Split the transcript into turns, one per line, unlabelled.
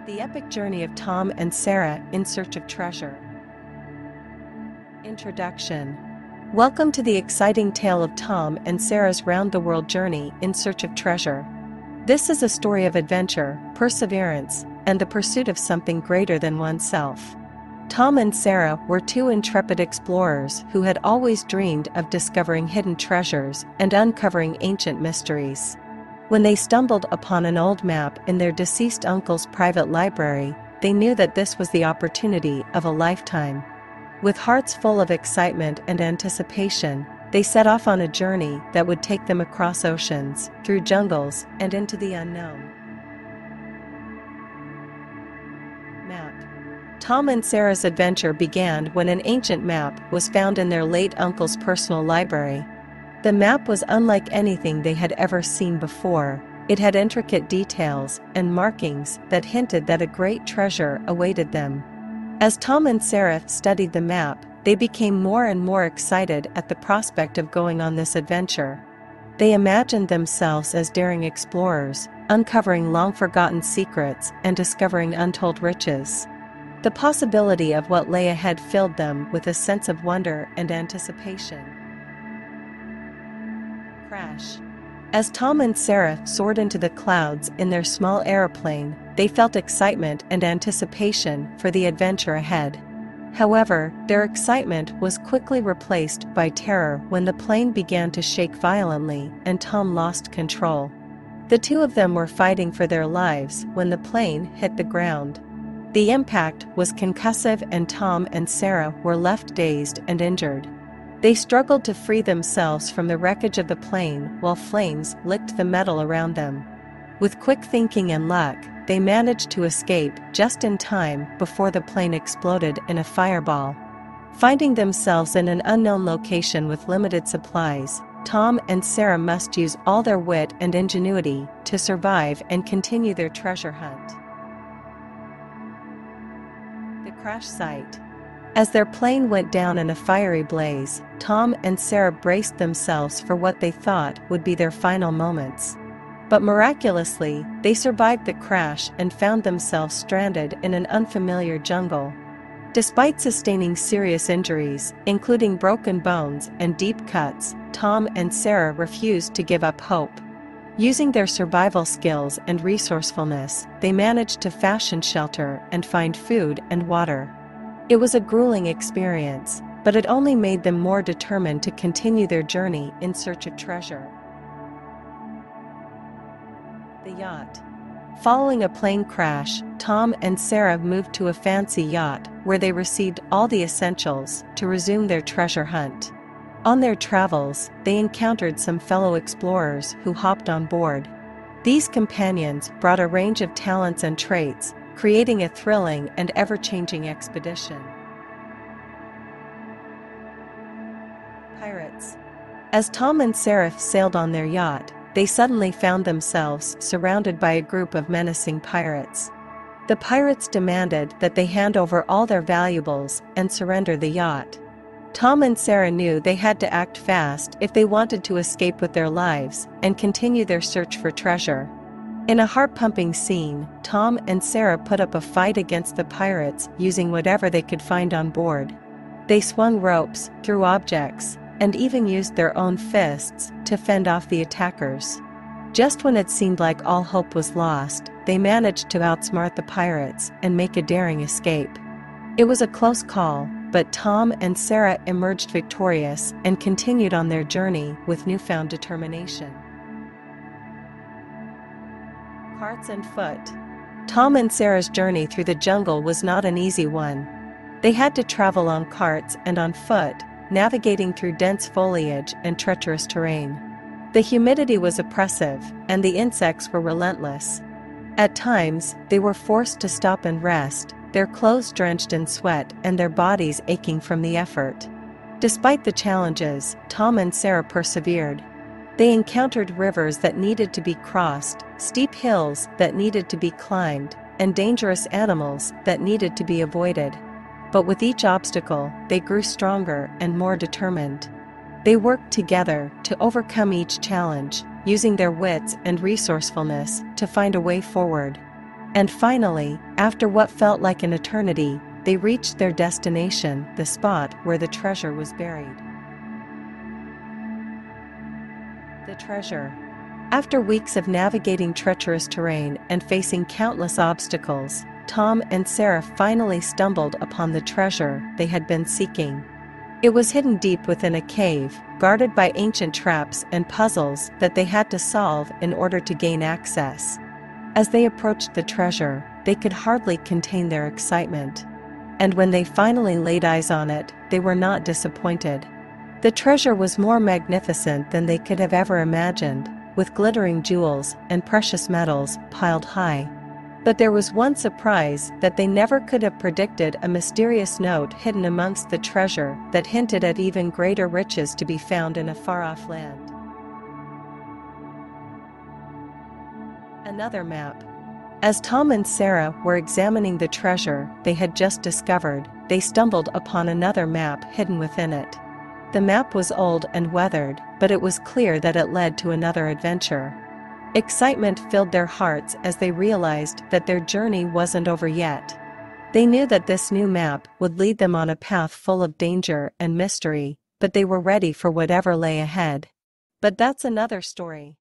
The epic journey of Tom and Sarah in search of treasure. Introduction. Welcome to the exciting tale of Tom and Sarah's round-the-world journey in search of treasure. This is a story of adventure, perseverance, and the pursuit of something greater than oneself. Tom and Sarah were two intrepid explorers who had always dreamed of discovering hidden treasures and uncovering ancient mysteries. When they stumbled upon an old map in their deceased uncle's private library, they knew that this was the opportunity of a lifetime. With hearts full of excitement and anticipation, they set off on a journey that would take them across oceans, through jungles, and into the unknown. Map. Tom and Sarah's adventure began when an ancient map was found in their late uncle's personal library. The map was unlike anything they had ever seen before. It had intricate details and markings that hinted that a great treasure awaited them. As Tom and Sarah studied the map, they became more and more excited at the prospect of going on this adventure. They imagined themselves as daring explorers, uncovering long-forgotten secrets and discovering untold riches. The possibility of what lay ahead filled them with a sense of wonder and anticipation. Crash. As Tom and Sarah soared into the clouds in their small aeroplane, they felt excitement and anticipation for the adventure ahead. However, their excitement was quickly replaced by terror when the plane began to shake violently and Tom lost control. The two of them were fighting for their lives when the plane hit the ground. The impact was concussive and Tom and Sarah were left dazed and injured. They struggled to free themselves from the wreckage of the plane while flames licked the metal around them. With quick thinking and luck, they managed to escape just in time before the plane exploded in a fireball. Finding themselves in an unknown location with limited supplies, Tom and Sarah must use all their wit and ingenuity to survive and continue their treasure hunt. The crash site. As their plane went down in a fiery blaze, Tom and Sarah braced themselves for what they thought would be their final moments. But miraculously, they survived the crash and found themselves stranded in an unfamiliar jungle. Despite sustaining serious injuries, including broken bones and deep cuts, Tom and Sarah refused to give up hope. Using their survival skills and resourcefulness, they managed to fashion shelter and find food and water. It was a grueling experience, but it only made them more determined to continue their journey in search of treasure. The yacht. Following a plane crash, Tom and Sarah moved to a fancy yacht where they received all the essentials to resume their treasure hunt. On their travels, they encountered some fellow explorers who hopped on board. These companions brought a range of talents and traits, creating a thrilling and ever-changing expedition. Pirates. As Tom and Sarah sailed on their yacht, they suddenly found themselves surrounded by a group of menacing pirates. The pirates demanded that they hand over all their valuables and surrender the yacht. Tom and Sarah knew they had to act fast if they wanted to escape with their lives and continue their search for treasure. In a heart-pumping scene, Tom and Sarah put up a fight against the pirates using whatever they could find on board. They swung ropes, threw objects, and even used their own fists to fend off the attackers. Just when it seemed like all hope was lost, they managed to outsmart the pirates and make a daring escape. It was a close call, but Tom and Sarah emerged victorious and continued on their journey with newfound determination. Carts and foot. Tom and Sarah's journey through the jungle was not an easy one. They had to travel on carts and on foot, navigating through dense foliage and treacherous terrain. The humidity was oppressive, and the insects were relentless. At times, they were forced to stop and rest, their clothes drenched in sweat and their bodies aching from the effort. Despite the challenges, Tom and Sarah persevered. They encountered rivers that needed to be crossed, steep hills that needed to be climbed, and dangerous animals that needed to be avoided. But with each obstacle, they grew stronger and more determined. They worked together to overcome each challenge, using their wits and resourcefulness to find a way forward. And finally, after what felt like an eternity, they reached their destination, the spot where the treasure was buried. The treasure. After weeks of navigating treacherous terrain and facing countless obstacles, Tom and Sarah finally stumbled upon the treasure they had been seeking. It was hidden deep within a cave, guarded by ancient traps and puzzles that they had to solve in order to gain access. As they approached the treasure, they could hardly contain their excitement. And when they finally laid eyes on it, they were not disappointed. The treasure was more magnificent than they could have ever imagined, with glittering jewels and precious metals piled high. But there was one surprise that they never could have predicted: a mysterious note hidden amongst the treasure that hinted at even greater riches to be found in a far-off land. Another map. As Tom and Sarah were examining the treasure they had just discovered, they stumbled upon another map hidden within it. The map was old and weathered, but it was clear that it led to another adventure. Excitement filled their hearts as they realized that their journey wasn't over yet. They knew that this new map would lead them on a path full of danger and mystery, but they were ready for whatever lay ahead. But that's another story.